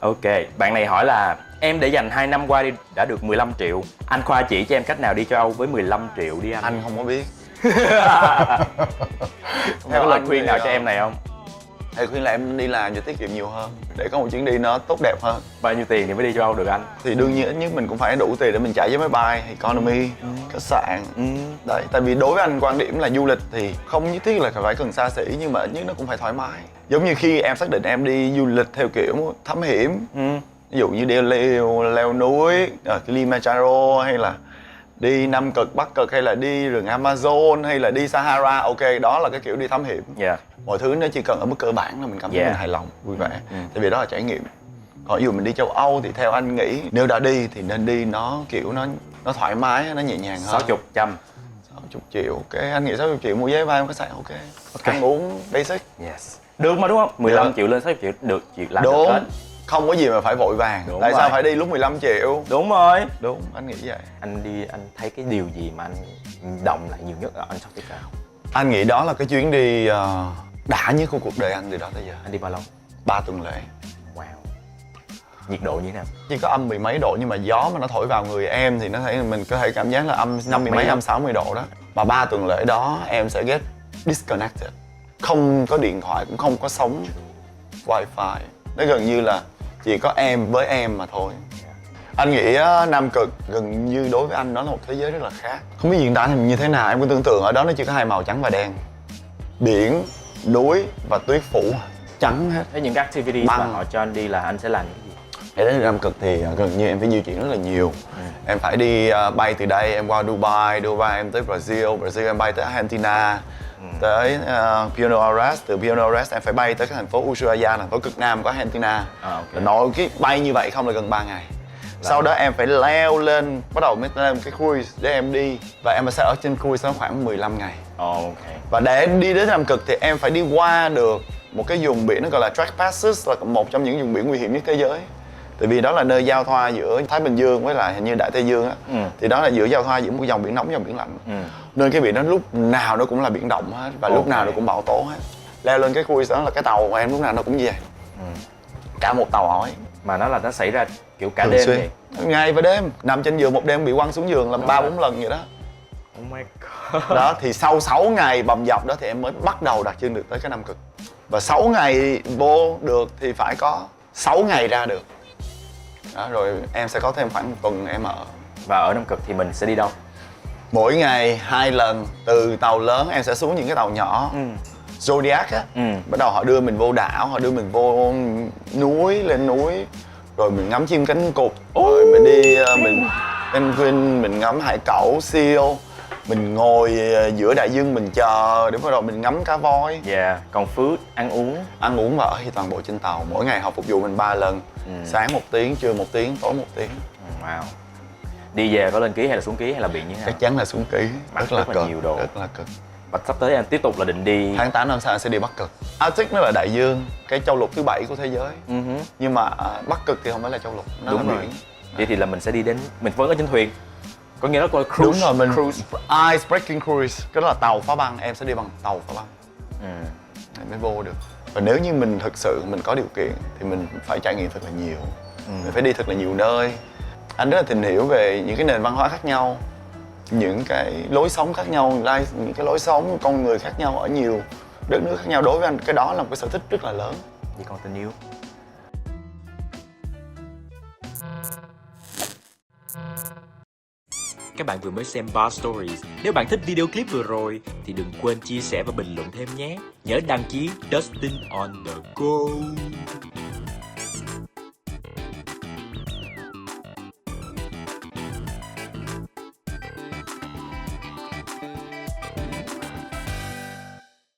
Ok, bạn này hỏi là em để dành 2 năm qua đi đã được 15 triệu. Anh Khoa chỉ cho em cách nào đi châu Âu với 15 triệu đi anh. Anh không có biết. Có lời anh khuyên thì, nào cho em này không? Thầy khuyên là em đi làm cho tiết kiệm nhiều hơn, để có một chuyến đi nó tốt đẹp hơn. Bao nhiêu tiền thì mới đi châu Âu được anh? Thì đương nhiên ít nhất mình cũng phải đủ tiền để mình chạy với máy bay, economy, khách sạn. Đấy, tại vì đối với anh quan điểm là du lịch thì không nhất thiết là phải cần xa xỉ, nhưng mà ít nhất nó cũng phải thoải mái. Giống như khi em xác định em đi du lịch theo kiểu thám hiểm, ví dụ như đi leo núi ở Kilimanjaro, hay là đi Nam Cực, Bắc Cực, hay là đi rừng Amazon, hay là đi Sahara, ok, đó là cái kiểu đi thám hiểm. Mọi thứ nó chỉ cần ở mức cơ bản là mình cảm thấy mình hài lòng, vui vẻ. Tại vì đó là trải nghiệm. Còn ví dụ mình đi châu Âu thì theo anh nghĩ nếu đã đi thì nên đi nó kiểu nó thoải mái, nó nhẹ nhàng hơn. 60 triệu, ok, anh nghĩ 60 triệu mua vé vào khách sạn, ok. Ăn uống basic. Yes. Được mà đúng không? 15 triệu lên 60 triệu được, chuyện làm đúng. được hết. Không có gì mà phải vội vàng. Đúng Tại rồi. sao phải đi lúc 15 triệu? Đúng rồi. Đúng, anh nghĩ vậy. Anh đi, anh thấy cái điều gì mà anh động lại nhiều nhất ở Antarctica? Anh nghĩ đó là cái chuyến đi đã nhất của cuộc đời anh từ đó tới giờ. Anh đi bao lâu? 3 tuần lễ. Wow. Nhiệt độ như thế nào? Chỉ có âm 10 mấy độ, nhưng mà gió mà nó thổi vào người em thì nó thấy mình có thể cảm giác là âm 50 mấy, âm 60 độ đó. Mà 3 tuần lễ đó em sẽ get disconnected. Không có điện thoại, cũng không có sóng wifi. Nó gần như là chỉ có em với em mà thôi. Anh nghĩ Nam Cực gần như đối với anh đó là một thế giới rất là khác. Không biết diễn tả thì như thế nào, em cứ tưởng tượng ở đó nó chỉ có hai màu trắng và đen. Biển, núi và tuyết phủ trắng hết. Thế những cái activities mà họ cho anh đi là anh sẽ làm những cái gì? Để đến Nam Cực thì gần như em phải di chuyển rất là nhiều. Em phải đi bay từ đây em qua Dubai em tới Brazil em bay tới Argentina, tới Buenos Aires, từ Buenos Aires em phải bay tới cái thành phố Ushuaia, thành phố cực nam của Argentina. Nội cái bay như vậy không là gần 3 ngày. Sau đó em phải leo lên, bắt đầu mới lên cái cruise để em đi, và em sẽ ở trên cruise đó khoảng 15 ngày. Và để đi đến Nam Cực thì em phải đi qua được một cái vùng biển nó gọi là Track Passes, là một trong những vùng biển nguy hiểm nhất thế giới. Tại vì đó là nơi giao thoa giữa Thái Bình Dương với lại hình như Đại Tây Dương á. Thì đó là giữa giao thoa giữa một dòng biển nóng và dòng biển lạnh. Nên cái biển đó lúc nào nó cũng là biển động hết, và lúc nào nó cũng bão tố hết. Leo lên cái cruise đó là cái tàu của em lúc nào nó cũng như vậy. Cả một tàu hỏi. Mà nó xảy ra kiểu cả đêm vậy? Ngày và đêm, nằm trên giường một đêm bị quăng xuống giường là 3-4 lần vậy đó. Oh my god. Đó thì sau 6 ngày bầm dập đó thì em mới bắt đầu đặt chân được tới cái Nam Cực. Và 6 ngày vô được thì phải có 6 ngày ra được. Đó, rồi em sẽ có thêm khoảng 1 tuần em ở. Và ở Nam Cực thì mình sẽ đi đâu? Mỗi ngày 2 lần, từ tàu lớn em sẽ xuống những cái tàu nhỏ. Zodiac á, bắt đầu họ đưa mình vô đảo, họ đưa mình vô núi, lên núi, rồi mình ngắm chim cánh cụt, rồi mình đi mình penguin, mình ngắm hải cẩu, seal, mình ngồi giữa đại dương mình chờ để bắt đầu mình ngắm cá voi. Còn food, ăn uống và ở thì toàn bộ trên tàu. Mỗi ngày họ phục vụ mình 3 lần, sáng 1 tiếng, trưa 1 tiếng, tối 1 tiếng. Wow. Đi về có lên ký hay là xuống ký hay là bị như thế nào? Chắc chắn là xuống ký, rất là cực, nhiều đồ. rất là cực. Và sắp tới anh tiếp tục là định đi tháng 8 năm sau anh sẽ đi Bắc Cực. Arctic nó là đại dương, cái châu lục thứ 7 của thế giới. Nhưng mà Bắc Cực thì không phải là châu lục, nó là biển. Vậy thì là mình sẽ đi đến, mình vẫn ở trên thuyền. Có nghĩa là cruise. Đúng rồi, mình ice breaking cruise, cái đó là tàu phá băng, em sẽ đi bằng tàu phá băng. Em mới vô được. Và nếu như mình thực sự mình có điều kiện thì mình phải trải nghiệm thật là nhiều. Mình phải đi thật là nhiều nơi. Anh rất là tìm hiểu về những cái nền văn hóa khác nhau, những cái lối sống khác nhau, những cái lối sống con người khác nhau ở nhiều đất nước khác nhau. Đối với anh cái đó là một cái sở thích rất là lớn. Vì còn tình yêu. Các bạn vừa mới xem Bar Stories. Nếu bạn thích video clip vừa rồi thì đừng quên chia sẻ và bình luận thêm nhé. Nhớ đăng ký Dustin on the Go.